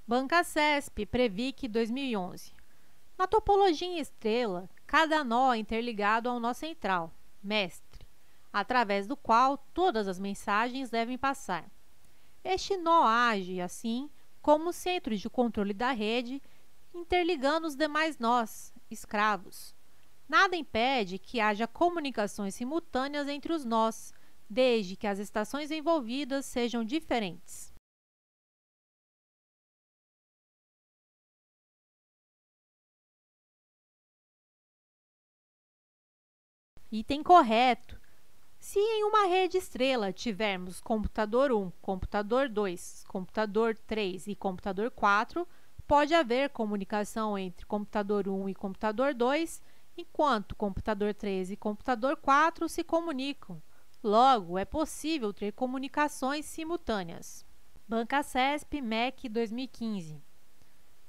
Banca CESP, Previc 2011. Na topologia em estrela, cada nó é interligado a um nó central, mestre, através do qual todas as mensagens devem passar. Este nó age, assim, como centro de controle da rede, interligando os demais nós, escravos. Nada impede que haja comunicações simultâneas entre os nós, desde que as estações envolvidas sejam diferentes. Item correto. Se em uma rede estrela tivermos computador 1, computador 2, computador 3 e computador 4, pode haver comunicação entre computador 1 e computador 2, enquanto computador 3 e computador 4 se comunicam. Logo, é possível ter comunicações simultâneas. Banca CESP, MEC 2015.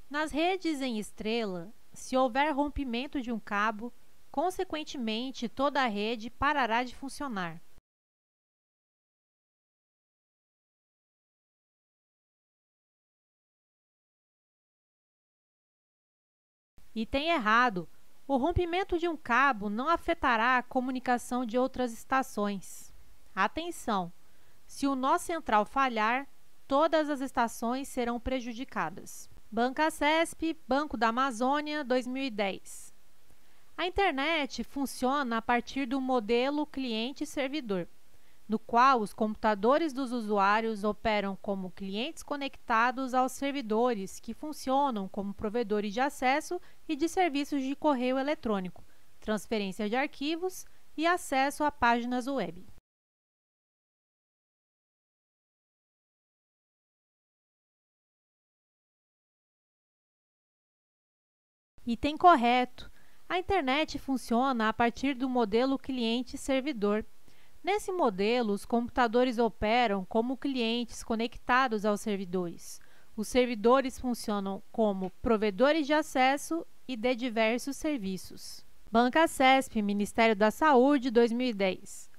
Nas redes em estrela, se houver rompimento de um cabo, consequentemente, toda a rede parará de funcionar. Item errado. O rompimento de um cabo não afetará a comunicação de outras estações. Atenção! Se o nó central falhar, todas as estações serão prejudicadas. Banca CESP, Banco da Amazônia, 2010. A internet funciona a partir do modelo cliente-servidor, no qual os computadores dos usuários operam como clientes conectados aos servidores, que funcionam como provedores de acesso e de serviços de correio eletrônico, transferência de arquivos e acesso a páginas web. Item correto. A internet funciona a partir do modelo cliente-servidor. Nesse modelo, os computadores operam como clientes conectados aos servidores. Os servidores funcionam como provedores de acesso e de diversos serviços. Banca CESP, Ministério da Saúde, 2010.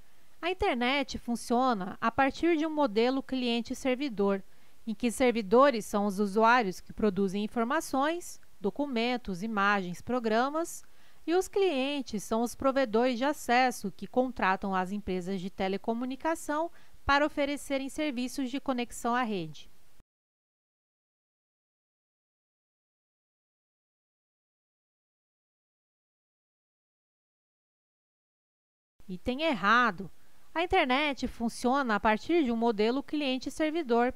A internet funciona a partir de um modelo cliente-servidor, em que servidores são os usuários que produzem informações, documentos, imagens, programas, e os clientes são os provedores de acesso que contratam as empresas de telecomunicação para oferecerem serviços de conexão à rede. Item errado. A internet funciona a partir de um modelo cliente-servidor,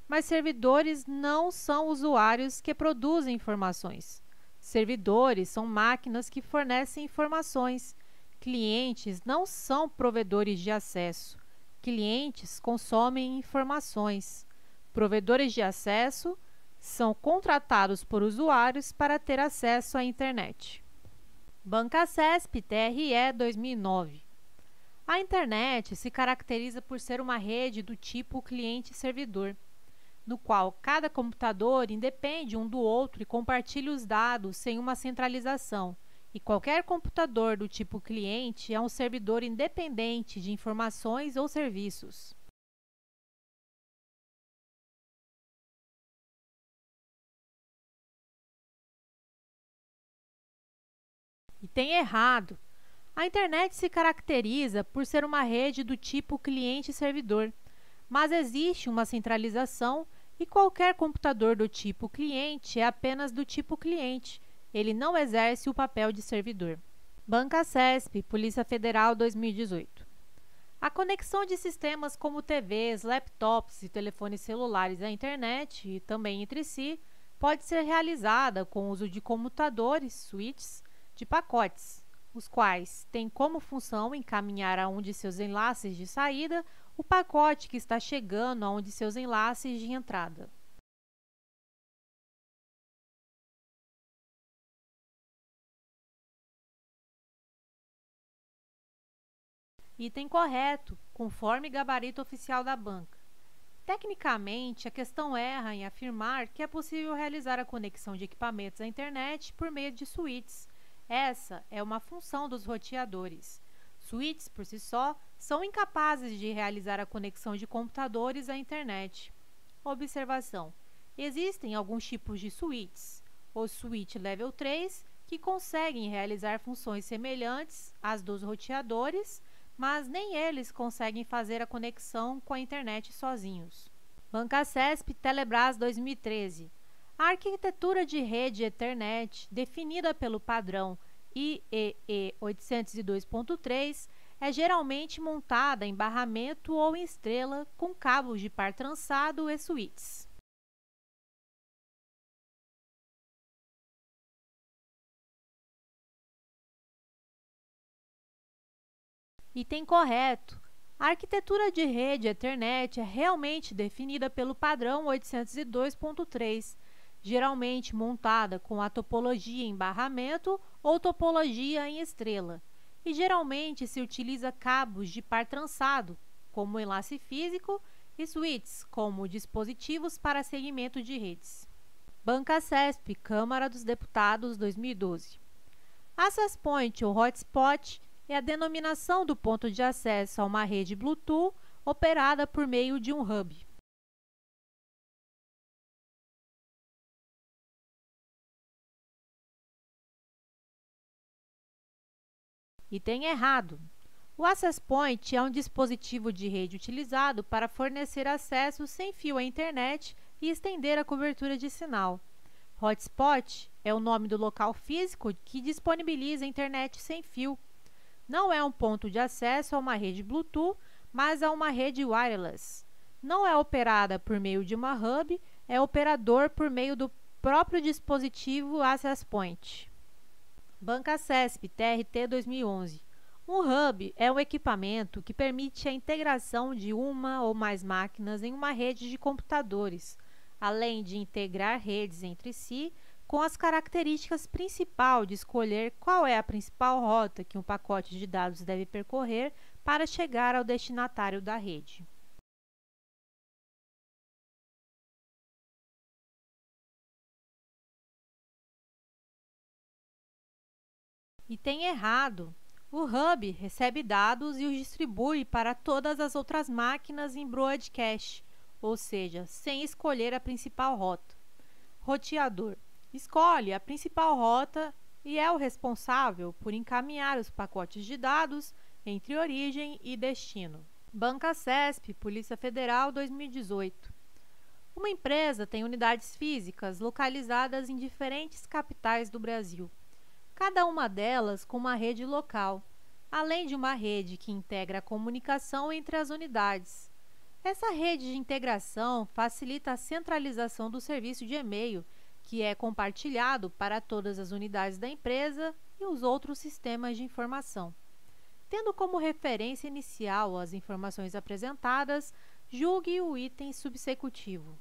mas servidores não são usuários que produzem informações. Servidores são máquinas que fornecem informações. Clientes não são provedores de acesso. Clientes consomem informações. Provedores de acesso são contratados por usuários para ter acesso à internet. Banca CESP, TRE 2009. A internet se caracteriza por ser uma rede do tipo cliente-servidor, no qual cada computador independe um do outro e compartilha os dados sem uma centralização, e qualquer computador do tipo cliente é um servidor independente de informações ou serviços. Item errado. A internet se caracteriza por ser uma rede do tipo cliente-servidor, mas existe uma centralização e qualquer computador do tipo cliente é apenas do tipo cliente. Ele não exerce o papel de servidor. Banca CESP, Polícia Federal, 2018. A conexão de sistemas como TVs, laptops e telefones celulares à internet e também entre si pode ser realizada com o uso de computadores, switches, de pacotes, os quais têm como função encaminhar a um de seus enlaces de saída o pacote que está chegando a um de seus enlaces de entrada. Item correto, conforme gabarito oficial da banca. Tecnicamente, a questão erra em afirmar que é possível realizar a conexão de equipamentos à internet por meio de switches. Essa é uma função dos roteadores. Switches, por si só, são incapazes de realizar a conexão de computadores à internet. Observação: Existem alguns tipos de switches, o switch level 3, que conseguem realizar funções semelhantes às dos roteadores, mas nem eles conseguem fazer a conexão com a internet sozinhos. Bancasesp Telebrás 2013. A arquitetura de rede Ethernet, definida pelo padrão IEEE 802.3, é geralmente montada em barramento ou em estrela com cabos de par trançado e switches. Item correto. A arquitetura de rede Ethernet é realmente definida pelo padrão 802.3, geralmente montada com a topologia em barramento ou topologia em estrela, e geralmente se utiliza cabos de par trançado, como enlace físico, e switches, como dispositivos para segmento de redes. Bancasesp, Câmara dos Deputados, 2012. Access Point ou Hotspot é a denominação do ponto de acesso a uma rede Bluetooth operada por meio de um hub. Item errado. O Access Point é um dispositivo de rede utilizado para fornecer acesso sem fio à internet e estender a cobertura de sinal. Hotspot é o nome do local físico que disponibiliza a internet sem fio. Não é um ponto de acesso a uma rede Bluetooth, mas a uma rede wireless. Não é operada por meio de uma hub, é operador por meio do próprio dispositivo Access Point. Bancasesp TRT 2011. Um hub é um equipamento que permite a integração de uma ou mais máquinas em uma rede de computadores, além de integrar redes entre si, com as características principais de escolher qual é a principal rota que um pacote de dados deve percorrer para chegar ao destinatário da rede. Item errado. O hub recebe dados e os distribui para todas as outras máquinas em broadcast, ou seja, sem escolher a principal rota. Roteador escolhe a principal rota e é o responsável por encaminhar os pacotes de dados entre origem e destino. Bancasesp, Polícia Federal, 2018. Uma empresa tem unidades físicas localizadas em diferentes capitais do Brasil, cada uma delas com uma rede local, além de uma rede que integra a comunicação entre as unidades. Essa rede de integração facilita a centralização do serviço de e-mail, que é compartilhado para todas as unidades da empresa e os outros sistemas de informação. Tendo como referência inicial as informações apresentadas, julgue o item subsecutivo.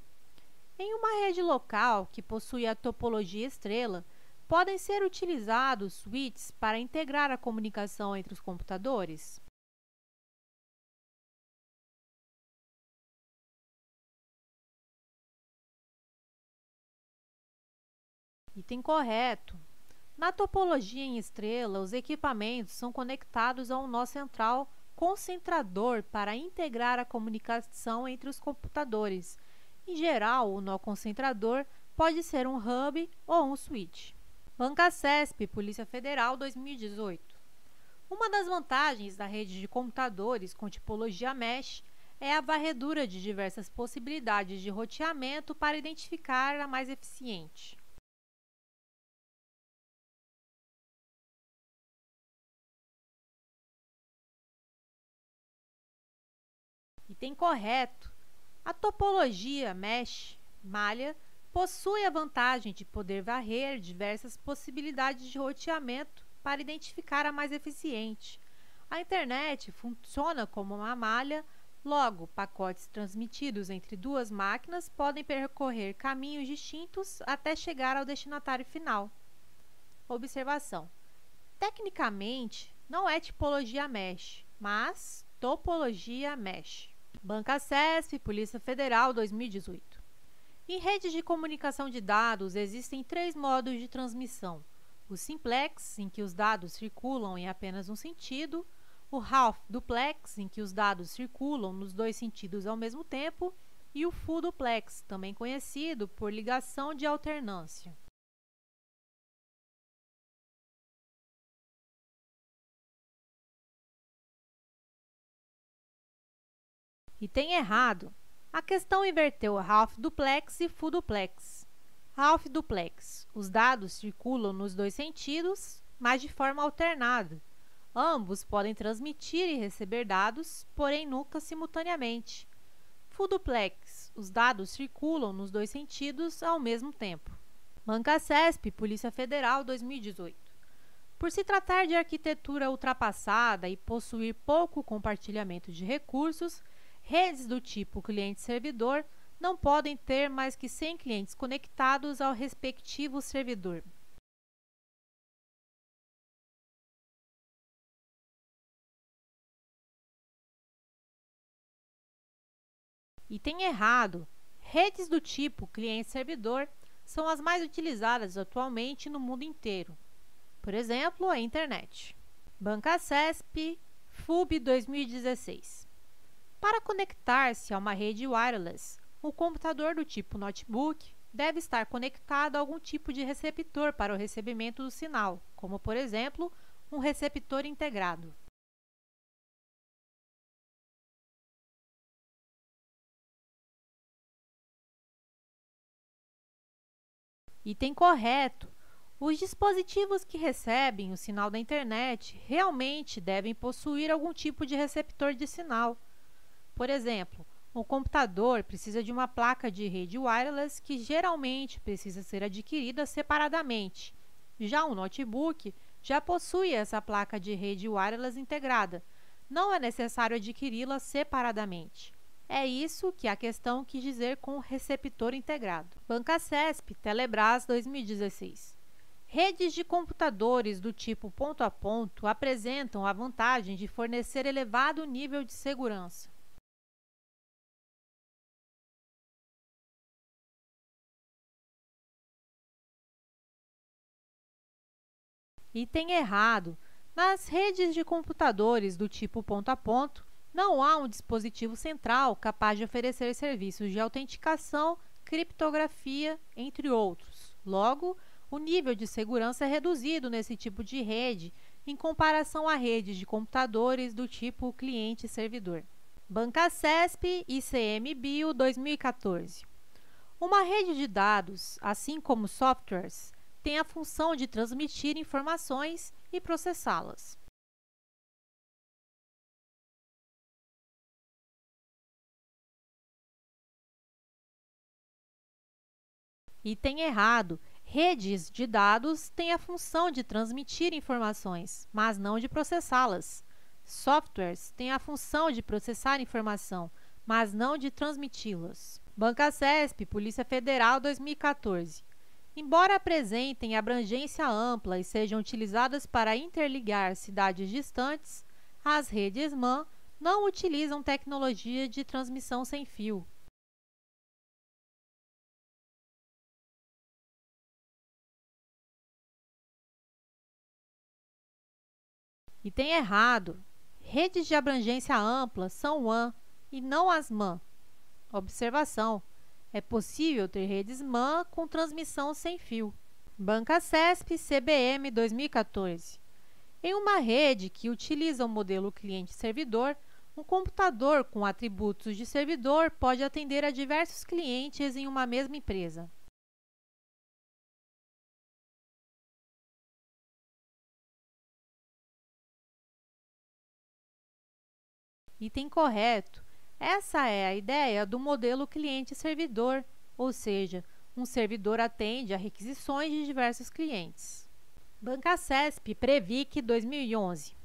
Em uma rede local que possui a topologia estrela, podem ser utilizados switches para integrar a comunicação entre os computadores? Item correto. Na topologia em estrela, os equipamentos são conectados a um nó central concentrador para integrar a comunicação entre os computadores. Em geral, o nó concentrador pode ser um hub ou um switch. Bancasesp, Polícia Federal, 2018. Uma das vantagens da rede de computadores com tipologia mesh é a varredura de diversas possibilidades de roteamento para identificar a mais eficiente. Item correto. A topologia mesh, malha, possui a vantagem de poder varrer diversas possibilidades de roteamento para identificar a mais eficiente. A internet funciona como uma malha, logo, pacotes transmitidos entre duas máquinas podem percorrer caminhos distintos até chegar ao destinatário final. Observação: tecnicamente, não é tipologia mesh, mas topologia mesh. Bancasesp, Polícia Federal, 2018. Em redes de comunicação de dados, existem três modos de transmissão: o simplex, em que os dados circulam em apenas um sentido; o half duplex, em que os dados circulam nos dois sentidos ao mesmo tempo; e o full duplex, também conhecido por ligação de alternância. Item errado. A questão inverteu half duplex e full duplex. Half duplex. Os dados circulam nos dois sentidos, mas de forma alternada. Ambos podem transmitir e receber dados, porém nunca simultaneamente. Full duplex. Os dados circulam nos dois sentidos ao mesmo tempo. Bancasesp, Polícia Federal, 2018. Por se tratar de arquitetura ultrapassada e possuir pouco compartilhamento de recursos, redes do tipo cliente-servidor não podem ter mais que 100 clientes conectados ao respectivo servidor. Item errado. Redes do tipo cliente-servidor são as mais utilizadas atualmente no mundo inteiro. Por exemplo, a internet. Bancasesp, FUB 2016. Para conectar-se a uma rede wireless, o computador do tipo notebook deve estar conectado a algum tipo de receptor para o recebimento do sinal, como, por exemplo, um receptor integrado. Item correto. Os dispositivos que recebem o sinal da internet realmente devem possuir algum tipo de receptor de sinal. Por exemplo, o computador precisa de uma placa de rede wireless que geralmente precisa ser adquirida separadamente. Já o notebook já possui essa placa de rede wireless integrada. Não é necessário adquiri-la separadamente. É isso que a questão quis dizer com receptor integrado. Bancasesp, Telebrás 2016. Redes de computadores do tipo ponto a ponto apresentam a vantagem de fornecer elevado nível de segurança. Item errado. Nas redes de computadores do tipo ponto a ponto, não há um dispositivo central capaz de oferecer serviços de autenticação, criptografia, entre outros. Logo, o nível de segurança é reduzido nesse tipo de rede em comparação a redes de computadores do tipo cliente-servidor. Bancasesp ICMBio 2014. Uma rede de dados, assim como softwares, tem a função de transmitir informações e processá-las. Item errado. Redes de dados têm a função de transmitir informações, mas não de processá-las. Softwares têm a função de processar informação, mas não de transmiti-las. Bancasesp, Polícia Federal, 2014. Embora apresentem abrangência ampla e sejam utilizadas para interligar cidades distantes, as redes MAN não utilizam tecnologia de transmissão sem fio. Item errado. Redes de abrangência ampla são WAN e não as MAN. Observação: é possível ter redes MAN com transmissão sem fio. Bancasesp CBM 2014. Em uma rede que utiliza o modelo cliente-servidor, um computador com atributos de servidor pode atender a diversos clientes em uma mesma empresa. Item correto. Essa é a ideia do modelo cliente-servidor, ou seja, um servidor atende a requisições de diversos clientes. Bancasesp Previc 2011.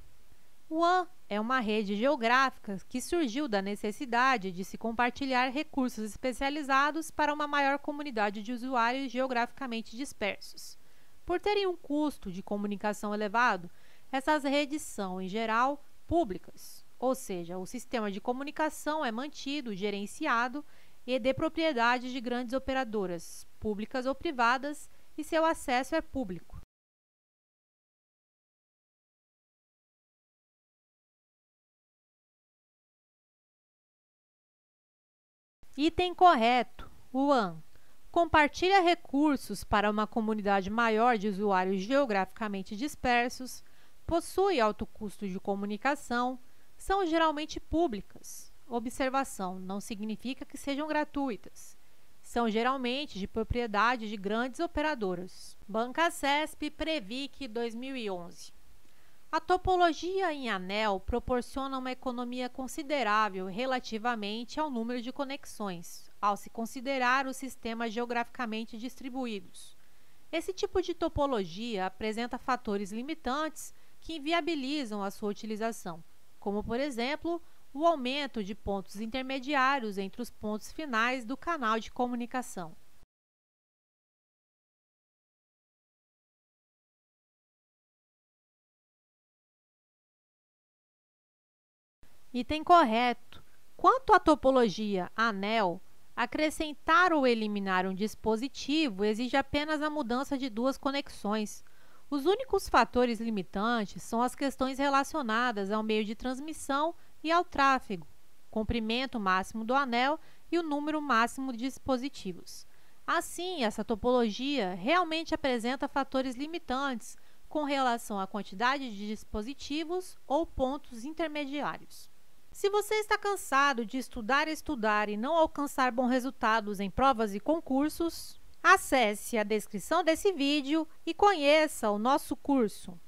O WAN é uma rede geográfica que surgiu da necessidade de se compartilhar recursos especializados para uma maior comunidade de usuários geograficamente dispersos. Por terem um custo de comunicação elevado, essas redes são, em geral, públicas, ou seja, o sistema de comunicação é mantido, gerenciado e de propriedade de grandes operadoras, públicas ou privadas, e seu acesso é público. Item correto. WAN. Compartilha recursos para uma comunidade maior de usuários geograficamente dispersos, possui alto custo de comunicação, são geralmente públicas. Observação: não significa que sejam gratuitas. São geralmente de propriedade de grandes operadoras. Bancasesp Previc 2011. A topologia em anel proporciona uma economia considerável relativamente ao número de conexões, ao se considerar os sistemas geograficamente distribuídos. Esse tipo de topologia apresenta fatores limitantes que inviabilizam a sua utilização, como, por exemplo, o aumento de pontos intermediários entre os pontos finais do canal de comunicação. Item correto. Quanto à topologia anel, acrescentar ou eliminar um dispositivo exige apenas a mudança de duas conexões. Os únicos fatores limitantes são as questões relacionadas ao meio de transmissão e ao tráfego, comprimento máximo do anel e o número máximo de dispositivos. Assim, essa topologia realmente apresenta fatores limitantes com relação à quantidade de dispositivos ou pontos intermediários. Se você está cansado de estudar e não alcançar bons resultados em provas e concursos, acesse a descrição desse vídeo e conheça o nosso curso.